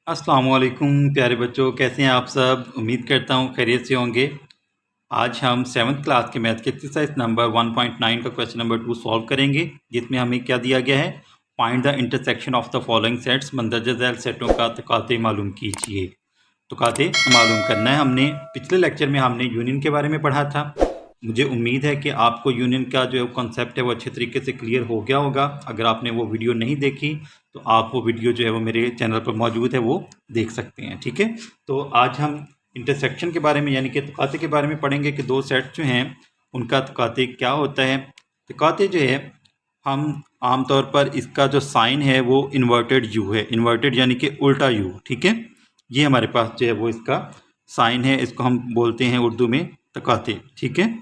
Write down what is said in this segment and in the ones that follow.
अस्सलाम वालेकुम प्यारे बच्चों, कैसे हैं आप सब। उम्मीद करता हूँ खैरियत से होंगे। आज हम 7th क्लास के मैथ के एक्सरसाइज नंबर 1.9 का क्वेश्चन नंबर 2 सॉल्व करेंगे, जिसमें हमें क्या दिया गया है, find the intersection of the following sets, मंदरजा झैल सेटों का तकाते मालूम कीजिए। तकाते मालूम करना है। हमने पिछले लेक्चर में हमने यूनियन के बारे में पढ़ा था। मुझे उम्मीद है कि आपको यूनियन का जो कॉन्सेप्ट है वो अच्छे तरीके से क्लियर हो गया होगा। अगर आपने वो वीडियो नहीं देखी तो आप वो वीडियो जो है वो मेरे चैनल पर मौजूद है, वो देख सकते हैं। ठीक है, तो आज हम इंटरसेक्शन के बारे में यानी कि तकाते के बारे में पढ़ेंगे कि दो सेट जो हैं उनका तकाते क्या होता है। तकाते जो है, हम आमतौर पर इसका जो साइन है वो इन्वर्टेड यू है, इन्वर्टेड यानी कि उल्टा यू। ठीक है, ये हमारे पास जो है वो इसका साइन है, इसको हम बोलते हैं उर्दू में तकाते। ठीक है,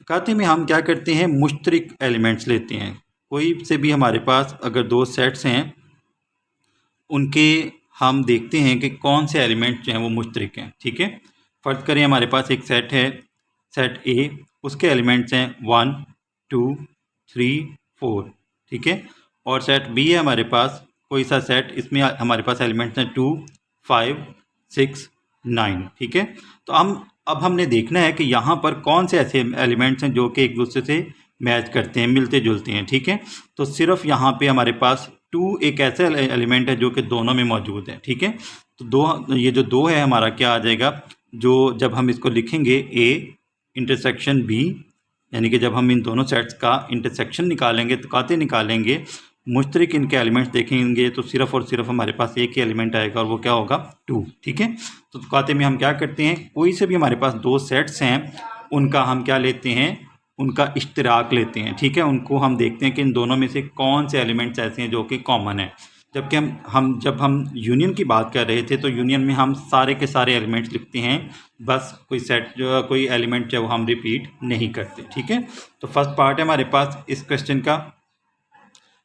तकाते में हम क्या करते हैं, मुश्तरक एलिमेंट्स लेते हैं। कोई से भी हमारे पास अगर दो सेट्स हैं, उनके हम देखते हैं कि कौन से एलिमेंट्स जो हैं वो मुश्तरक हैं। ठीक है, फ़र्ज़ करें हमारे पास एक सेट है, सेट ए, उसके एलिमेंट्स हैं 1 2 3 4। ठीक है, और सेट बी है हमारे पास कोई सा सेट, इसमें हमारे पास एलिमेंट्स हैं 2 5 6 9। ठीक है, तो अब हमने देखना है कि यहाँ पर कौन से ऐसे एलिमेंट्स हैं जो कि एक दूसरे से मैच करते हैं, मिलते जुलते हैं। ठीक है, तो सिर्फ यहाँ पे हमारे पास 2 एक ऐसा एलिमेंट है जो कि दोनों में मौजूद है। ठीक है, तो ये जो 2 है हमारा क्या आ जाएगा, जो जब हम इसको लिखेंगे ए इंटरसेक्शन बी, यानी कि जब हम इन दोनों सेट्स का इंटरसेक्शन निकालेंगे, तकाते निकालेंगे, मुश्तरक इनके एलिमेंट्स देखेंगे, तो सिर्फ और सिर्फ हमारे पास एक ही एलिमेंट आएगा और वो क्या होगा, 2। ठीक है, तो तकाते में हम क्या करते हैं, कोई से भी हमारे पास दो सेट्स हैं उनका हम क्या लेते हैं, उनका इश्तराक लेते हैं। ठीक है, उनको हम देखते हैं कि इन दोनों में से कौन से एलिमेंट्स ऐसे हैं जो कि कॉमन है। जबकि जब हम यूनियन की बात कर रहे थे तो यूनियन में हम सारे के सारे एलिमेंट्स लिखते हैं, बस कोई सेट जो कोई एलिमेंट जो हम रिपीट नहीं करते। ठीक है, तो फर्स्ट पार्ट है हमारे पास इस क्वेश्चन का।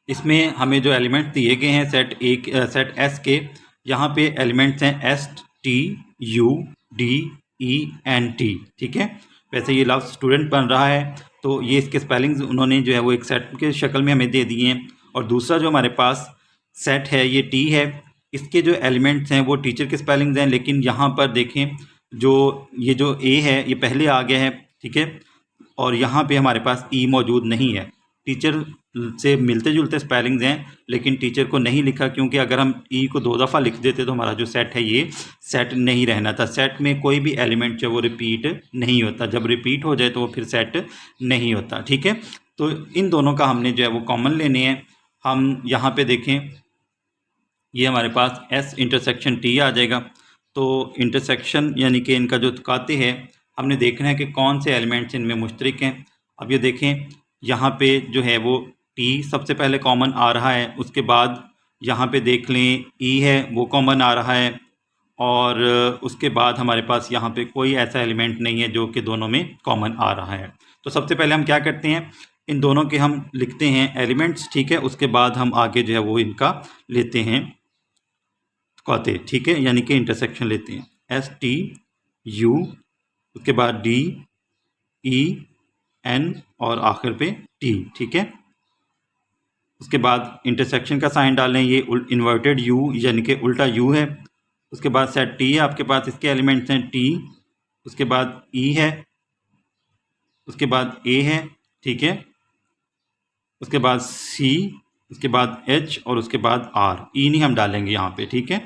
इसमें हमें जो एलिमेंट्स दिए गए हैं सेट एस के, यहाँ पे एलिमेंट्स हैं S T U D E N T. ठीक है, वैसे ये लफ्ज़ स्टूडेंट बन रहा है, तो ये इसके स्पेलिंग्स उन्होंने जो है वो एक सेट के शक्ल में हमें दे दिए हैं। और दूसरा जो हमारे पास सेट है ये टी है, इसके जो एलिमेंट्स हैं वो टीचर के स्पेलिंग्स हैं, लेकिन यहाँ पर देखें जो ये जो ए है ये पहले आ गया है। ठीक है, और यहाँ पे हमारे पास ई मौजूद नहीं है। टीचर से मिलते जुलते स्पेलिंग्स हैं, लेकिन टीचर को नहीं लिखा, क्योंकि अगर हम ई को 2 दफ़ा लिख देते तो हमारा जो सेट है ये सेट नहीं रहना था। सेट में कोई भी एलिमेंट जो वो रिपीट नहीं होता, जब रिपीट हो जाए तो वो फिर सेट नहीं होता। ठीक है, तो इन दोनों का हमने जो है वो कॉमन लेने हैं। हम यहाँ पे देखें, ये हमारे पास एस इंटरसेक्शन टी आ जाएगा। तो इंटरसेक्शन यानी कि इनका जो तकाते है, हमने देखना है कि कौन से एलिमेंट्स इनमें मुश्तरक हैं। अब ये देखें, यहाँ पे जो है वो टी सबसे पहले कॉमन आ रहा है, उसके बाद यहाँ पे देख लें ई है वो कॉमन आ रहा है, और उसके बाद हमारे पास यहाँ पे कोई ऐसा एलिमेंट नहीं है जो कि दोनों में कॉमन आ रहा है। तो सबसे पहले हम क्या करते हैं, इन दोनों के हम लिखते हैं एलिमेंट्स। ठीक है, उसके बाद हम आगे जो है वो इनका लेते हैं तकाते। ठीक है, यानी कि इंटरसेक्शन लेते हैं, एस टी यू, उसके बाद डी ई एन और आखिर पे टी। ठीक है, उसके बाद इंटरसेक्शन का साइन डालें, ये इन्वर्टेड यू यानी कि उल्टा यू है। उसके बाद सेट टी है आपके पास, इसके एलिमेंट्स हैं टी, उसके बाद ई है, उसके बाद ए है। ठीक है, उसके बाद सी, उसके बाद एच और उसके बाद आर। ई नहीं हम डालेंगे यहाँ पे। ठीक है,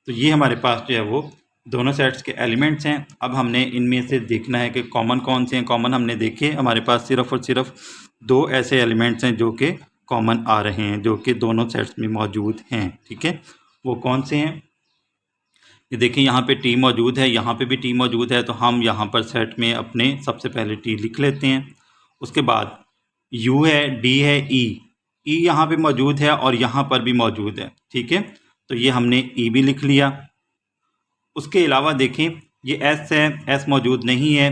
तो ये हमारे पास जो है वो दोनों सेट्स के एलिमेंट्स हैं। अब हमने इनमें से देखना है कि कॉमन कौन से हैं। कॉमन हमने देखे, हमारे पास सिर्फ और सिर्फ 2 ऐसे एलिमेंट्स हैं जो कि कॉमन आ रहे हैं, जो कि दोनों सेट्स में मौजूद हैं। ठीक है, वो कौन से हैं, ये देखिए, यहाँ पे टी मौजूद है, यहाँ पे भी टी मौजूद है, तो हम यहाँ पर सेट में अपने सबसे पहले टी लिख लेते हैं। उसके बाद यू है, डी है, ई यहाँ पे मौजूद है और यहाँ पर भी मौजूद है। ठीक है, तो ये हमने ई भी लिख लिया। उसके अलावा देखें, ये एस है, एस मौजूद नहीं है,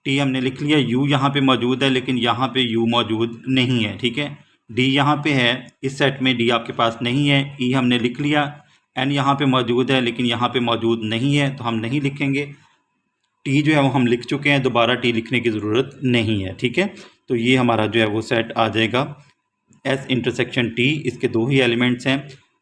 टी हमने लिख लिया। यू यहाँ पे मौजूद है, लेकिन यहाँ पे यू मौजूद नहीं है। ठीक है, डी यहाँ पे है, इस सेट में डी आपके पास नहीं है। ई हमने लिख लिया, एन यहाँ पे मौजूद है, लेकिन यहाँ पे मौजूद नहीं है, तो हम नहीं लिखेंगे। टी जो है वो हम लिख चुके हैं, दोबारा टी लिखने की ज़रूरत नहीं है। ठीक है, तो ये हमारा जो है वो सेट आ जाएगा एस इंटरसेक्शन टी। इसके 2 ही एलिमेंट्स हैं,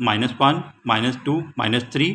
-1, -2, -3,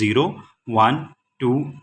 0, 1, 2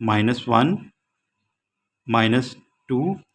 -1, -2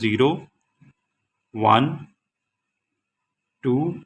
0, 1, 2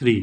3.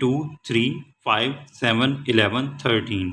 2, 3, 5, 7, 11, 13.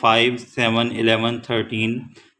5, 7, 11, 13,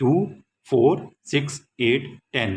2, 4, 6, 8, 10.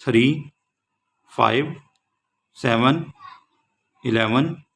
3, 5, 7, 11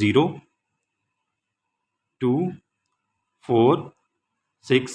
0, 2, 4, 6,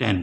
10.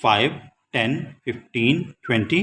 5, 10, 15, 20,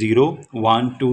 0, 1, 2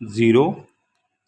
0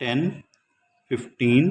10, 15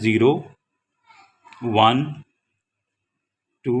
0, 1, 2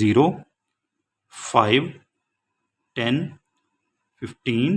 0 5 10 15